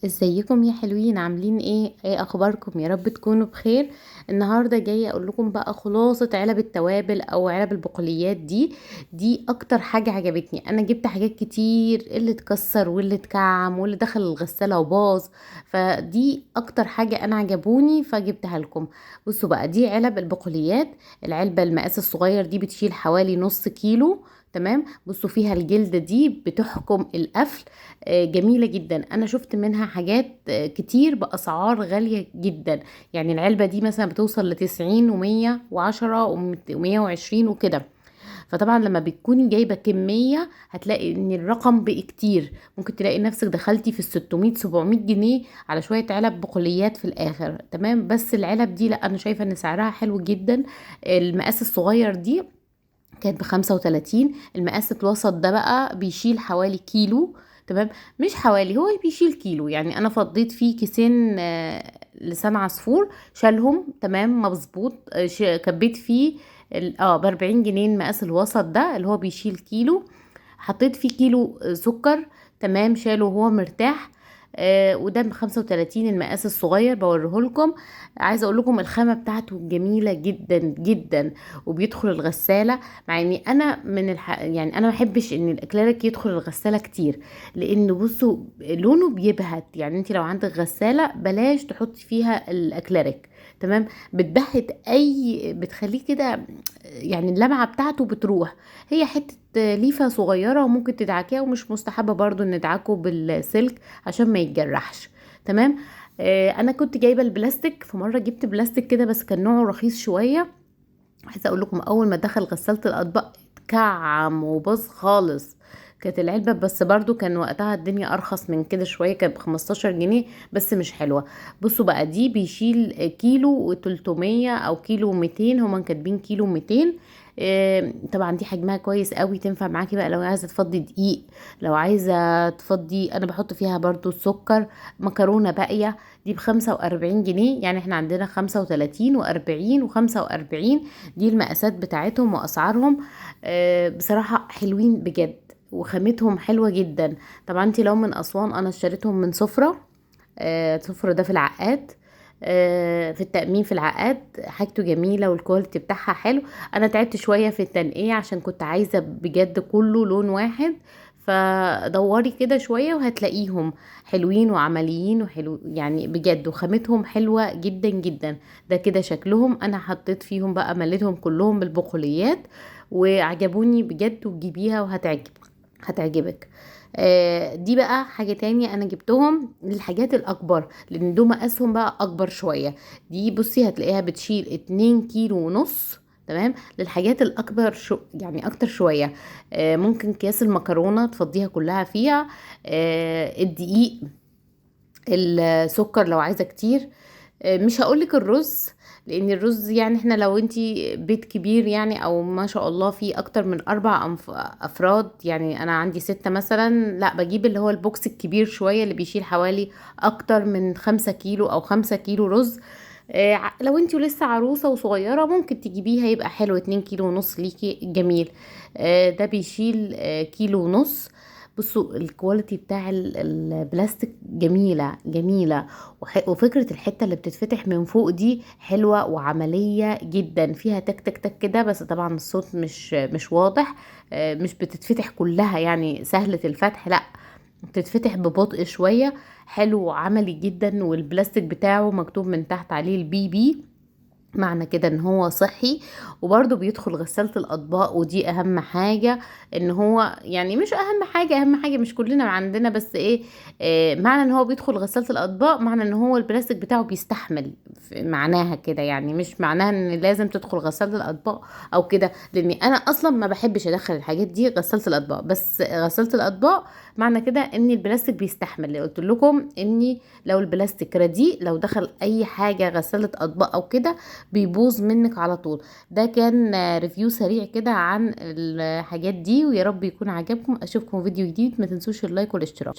ازيكم يا حلوين؟ عاملين ايه اخباركم؟ يا رب تكونوا بخير. النهارده جايه اقول لكم بقى خلاصه علب التوابل او علب البقوليات دي اكتر حاجه عجبتني. انا جبت حاجات كتير، اللي اتكسر واللي اتكعم واللي دخل الغساله وباظ، فدي اكتر حاجه انا عجبوني فجبتها لكم. بصوا بقى، دي علب البقوليات. العلبه المقاس الصغير دي بتشيل حوالي نص كيلو. تمام، بصوا فيها الجلد دي بتحكم القفل. جميلة جدا. انا شفت منها حاجات كتير باسعار غالية جدا. يعني العلبة دي مثلا بتوصل ل90 و110 و120 وكده. فطبعا لما بتكوني جايبة كمية هتلاقي ان الرقم بقى كتير، ممكن تلاقي نفسك دخلتي في ال600 700 جنيه على شوية علب بقوليات في الاخر. تمام، بس العلب دي لا، انا شايفة ان سعرها حلو جدا. المقاس الصغير دي كانت ب35. المقاس الوسط ده بقى بيشيل حوالي كيلو. تمام، مش حوالي، هو بيشيل كيلو. يعني انا فضيت فيه كيسين لسان عصفور، شالهم تمام مظبوط. كبيت فيه ب40 جنيه. المقاس الوسط ده اللي هو بيشيل كيلو، حطيت فيه كيلو سكر. تمام، شاله وهو مرتاح. وده ب35 المقاس الصغير بوريه لكم. عايزه اقول لكم الخامه بتاعته جميله جدا جدا، وبيدخل الغساله. مع اني انا يعني انا ما بحبش ان الاكليريك يدخل الغساله كتير، لان بصوا لونه بيبهت. يعني انت لو عندك غساله بلاش تحطي فيها الاكليريك. تمام، بتبهت، بتخليه كده، يعني اللمعه بتاعته بتروح. هي حته ليفه صغيره وممكن تدعكيها، ومش مستحبه برضو ندعكه بالسلك عشان ما يتجرحش. تمام. انا كنت جايبه البلاستيك، في مره جبت بلاستيك كده بس كان نوعه رخيص شويه. عايزه اقول لكم اول ما دخل غسالة الاطباق اتكعم وباظ خالص. كانت العلبة بس برضو كان وقتها الدنيا ارخص من كده شوية، كانت ب15 جنيه، بس مش حلوة. بصوا بقى، دي بيشيل كيلو و300 او كيلو 200، هما كاتبين كيلو 200. طبعا دي حجمها كويس قوي، تنفع معاكي بقى لو عايزة تفضي دقيق، لو عايزة تفضي. انا بحط فيها برضو السكر، مكرونة باقية. دي ب45 جنيه، يعني احنا عندنا 35 و40 و45. دي المقاسات بتاعتهم واسعارهم. بصراحة حلوين بجد، وخامتهم حلوة جدا. طبعا انت لو من اسوان، انا اشتريتهم من سفرة. سفرة ده في العقاد. في التأمين في العقاد، حاجته جميلة والكواليتي بتاعها حلو. انا تعبت شوية في التنقية عشان كنت عايزة بجد كله لون واحد. فدوري كده شوية وهتلاقيهم حلوين وعمليين وحلو يعني بجد، وخامتهم حلوة جدا جدا. ده كده شكلهم. انا حطيت فيهم بقى، مليتهم كلهم بالبقوليات وعجبوني بجد، وتجيبيها هتعجبك. دي بقى حاجة تانية، انا جبتهم للحاجات الاكبر لان دول مقاسهم بقى اكبر شوية. دي بصي هتلاقيها بتشيل 2 كيلو ونص. تمام، للحاجات الاكبر يعني اكتر شوية. ممكن كياس المكرونة تفضيها كلها فيها. الدقيق، السكر لو عايزة كتير. مش هقولك الرز، لان الرز يعني احنا لو انتي بيت كبير يعني، او ما شاء الله في اكتر من 4 افراد، يعني انا عندي 6 مثلا، لا بجيب اللي هو البوكس الكبير شوية اللي بيشيل حوالي اكتر من 5 كيلو او 5 كيلو رز. لو انتي لسه عروسة وصغيرة ممكن تجيبيها، يبقى حلو 2 كيلو ونص ليكي جميل. ده بيشيل كيلو ونص. بصوا الكواليتي بتاع البلاستيك جميلة جميلة. وفكرة الحتة اللي بتتفتح من فوق دي حلوة وعملية جدا، فيها تك تك تك كده، بس طبعا الصوت مش واضح. مش بتتفتح كلها يعني سهلة الفتح، لا، بتتفتح ببطء شوية. حلو وعملي جدا، والبلاستيك بتاعه مكتوب من تحت عليه الBB، معنى كده ان هو صحي. وبرده بيدخل غسالة الاطباق، ودي اهم حاجة. ان هو يعني مش اهم حاجة، اهم حاجة مش كلنا عندنا، بس ايه، معنى ان هو بيدخل غسالة الاطباق معنى ان هو البلاستيك بتاعه بيستحمل. معناها كده يعني، مش معناها ان لازم تدخل غسالة الاطباق او كده، لاني انا اصلا ما بحبش ادخل الحاجات دي غسالة الاطباق. بس غسالة الاطباق معنى كده ان البلاستيك بيستحمل. اللي قلت لكم اني لو البلاستيك رديء، لو دخل اي حاجة غسالة اطباق او كده بيبوظ منك على طول. ده كان ريفيو سريع كده عن الحاجات دي، ويا رب يكون عجبكم. اشوفكم في فيديو جديد، ما تنسوش اللايك والاشتراك.